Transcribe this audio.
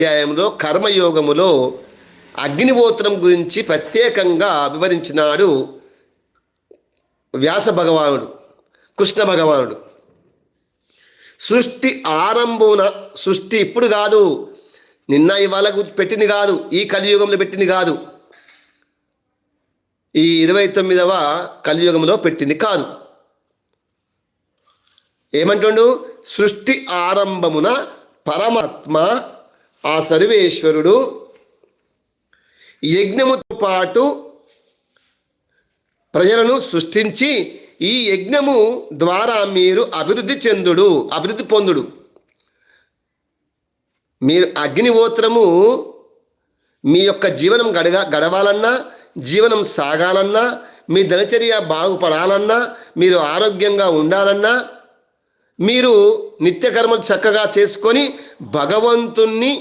అధ్యాయంలో కర్మయోగములో అగ్నిహోత్రం గురించి ప్రత్యేకంగా వివరించినాడు వ్యాస భగవానుడు, కృష్ణ భగవానుడు. సృష్టి ఆరంభమున, సృష్టి ఇప్పుడు కాదు, నిన్న ఇవాళ పెట్టింది కాదు, ఈ కలియుగంలో పెట్టింది కాదు, ఈ 29వ కలియుగంలో పెట్టింది కాదు. ఏమంటుండు? సృష్టి ఆరంభమున పరమాత్మ, ఆ సర్వేశ్వరుడు యజ్ఞముతో పాటు ప్రజలను సృష్టించి ఈ యజ్ఞము ద్వారా మీరు అభివృద్ధి పొందుడు. మీరు అగ్నిహోత్రము మీ యొక్క జీవనం గడవాలన్నా, జీవనం సాగాలన్నా, మీ దినచర్య బాగుపడాలన్నా, మీరు ఆరోగ్యంగా ఉండాలన్నా, మీరు నిత్యకర్మలు చక్కగా చేసుకొని భగవంతుణ్ణి